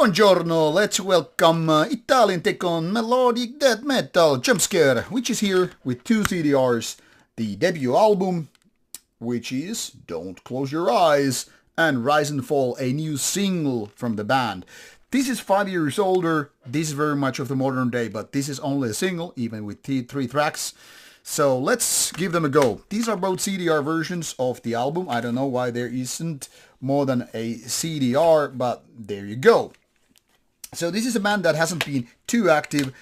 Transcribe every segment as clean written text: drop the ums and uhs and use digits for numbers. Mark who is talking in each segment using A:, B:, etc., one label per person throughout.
A: Buongiorno, let's welcome Italian take on melodic death metal Jumpscare, which is here with two CDRs, the debut album, which is Don't Close Your Eyes, and Rise and Fall, a new single from the band. This is 5 years older, this is very much of the modern day, but this is only a single, even with three tracks. So let's give them a go. These are both CDR versions of the album. I don't know why there isn't more than a CDR, but there you go. So this is a band that hasn't been too active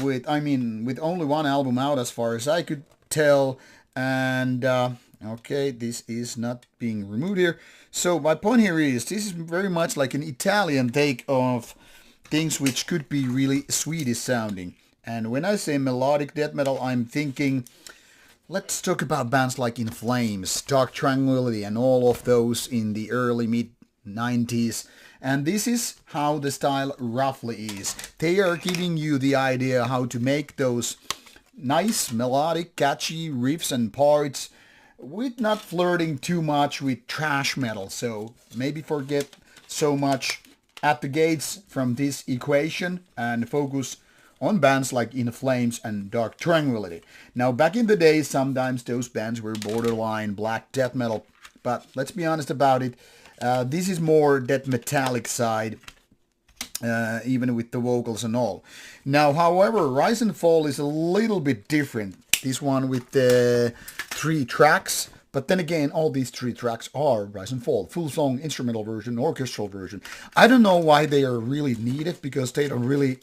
A: with only one album out as far as I could tell. And okay, this is not being removed here. So my point here is this is very much like an Italian take of things which could be really Swedish sounding. And when I say melodic death metal, I'm thinking, let's talk about bands like In Flames, Dark Tranquility, and all of those in the early mid-90s. And this is how the style roughly is. They are giving you the idea how to make those nice, melodic, catchy riffs and parts with not flirting too much with thrash metal. So maybe forget so much at the gates from this equation and focus on bands like In Flames and Dark Tranquility. Now, back in the day, sometimes those bands were borderline black death metal, but let's be honest about it. This is more death metallic side, even with the vocals and all. Now, however, Rise and Fall is a little bit different. This one with the 3 tracks, but then again, all these 3 tracks are Rise and Fall. Full song, instrumental version, orchestral version. I don't know why they are really needed, because they don't really,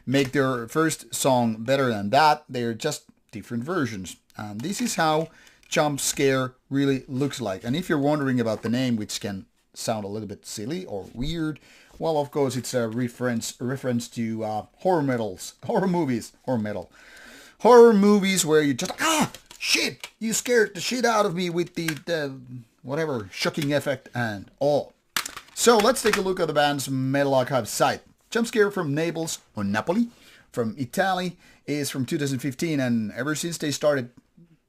A: make their first song better than that. They're just different versions. And this is how Jumpscare really looks like. And if you're wondering about the name, which can sound a little bit silly or weird, well, of course, it's a reference to horror movies where you just shit, you scared the shit out of me with the whatever shocking effect and all. So let's take a look at the band's Metal Archive site. Jumpscare from Naples, or Napoli, from Italy, is from 2015, and ever since they started,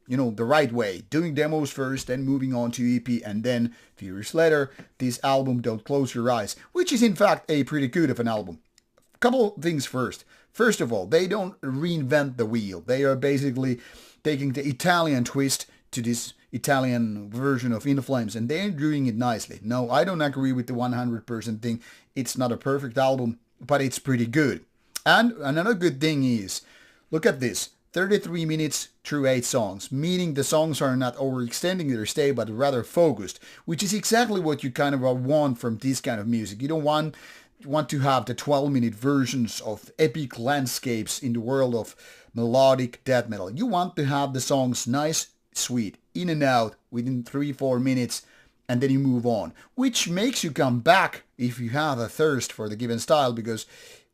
A: the right way, doing demos first, then moving on to EP, and then a few years later, this album, Don't Close Your Eyes, which is in fact a pretty good of an album. Couple things first. First of all, they don't reinvent the wheel. They are basically taking the Italian twist to this Italian version of In Flames, and they're doing it nicely. No, I don't agree with the 100% thing. It's not a perfect album, but it's pretty good. And another good thing is, look at this, 33 minutes through 8 songs, meaning the songs are not overextending their stay, but rather focused, which is exactly what you kind of want from this kind of music. You don't want to have the 12-minute versions of epic landscapes in the world of melodic death metal. You want to have the songs nice, sweet, in and out within 3-4 minutes, and then you move on, which makes you come back if you have a thirst for the given style, because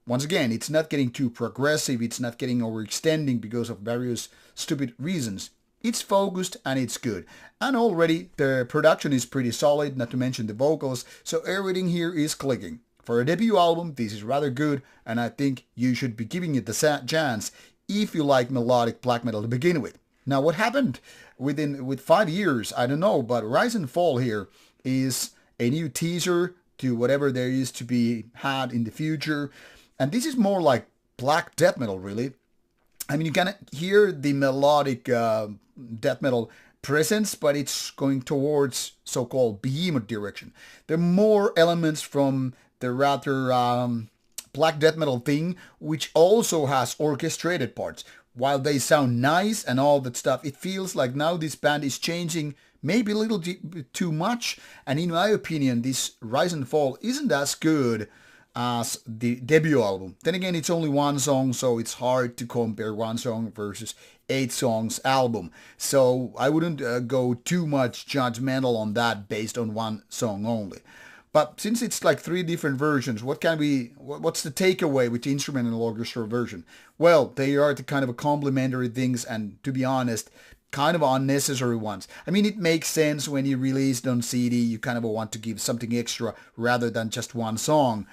A: once again, it's not getting too progressive, it's not getting overextending because of various stupid reasons. It's focused and it's good. And already the production is pretty solid, not to mention the vocals, so everything here is clicking. For a debut album, this is rather good, and I think you should be giving it the chance if you like melodic black metal to begin with. Now, what happened with 5 years, I don't know, but Rise and Fall here is a new teaser to whatever there is to be had in the future. And this is more like black death metal, really. I mean, you can hear the melodic death metal presence, but it's going towards so-called behemoth direction. There are more elements from the rather black death metal thing, which also has orchestrated parts. While they sound nice and all that stuff, it feels like now this band is changing maybe a little too much. And in my opinion, this Rise and Fall isn't as good as the debut album. Then again, it's only 1 song, so it's hard to compare 1 song versus 8 songs album. So I wouldn't go too much judgmental on that based on 1 song only. But since it's like 3 different versions, what's the takeaway with the instrumental and orchestral version? Well, they are the kind of complementary things, and to be honest, kind of unnecessary ones. I mean, it makes sense when you release it on CD, you kind of want to give something extra rather than just 1 song.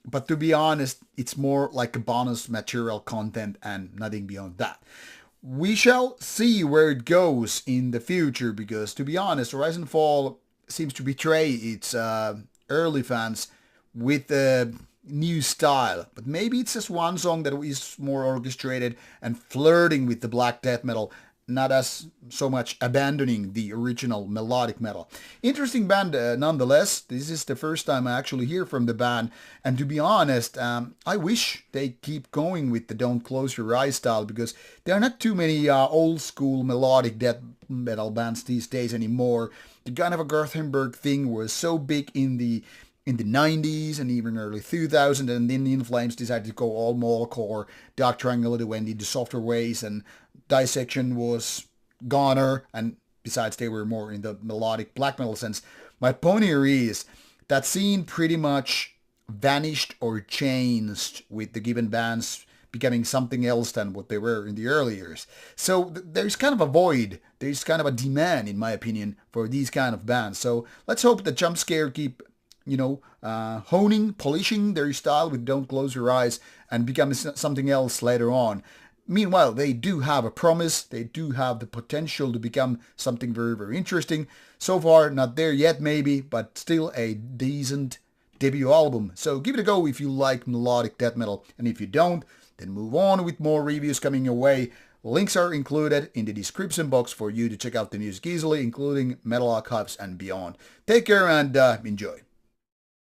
A: But to be honest, it's more like a bonus material content and nothing beyond that. We shall see where it goes in the future, because to be honest, Rise and Fall seems to betray its early fans with a new style. But maybe it's just one song that is more orchestrated and flirting with the black death metal, not as so much abandoning the original melodic metal. Interesting band nonetheless. This is the first time I actually hear from the band, and to be honest, I wish they keep going with the Don't Close Your Eyes style, because there are not too many old school melodic death metal bands these days anymore. The kind of a Gothenburg thing was so big in the 90s and even early 2000s, and then the In Flames decided to go all metalcore. Dark Triangle went into softer ways, and Dissection was goner, and besides they were more in the melodic black metal sense. My point here is that scene pretty much vanished or changed with the given bands becoming something else than what they were in the early years. So there's kind of a void, there's kind of a demand, in my opinion, for these kind of bands. So let's hope that Jumpscare keep honing, polishing their style with Don't Close Your Eyes and become something else later on. Meanwhile, they do have a promise. They do have the potential to become something very, very interesting. So far, not there yet maybe, but still a decent debut album. So give it a go if you like melodic death metal. And if you don't, then move on with more reviews coming your way. Links are included in the description box for you to check out the music easily, including Metal Archives and beyond. Take care and enjoy.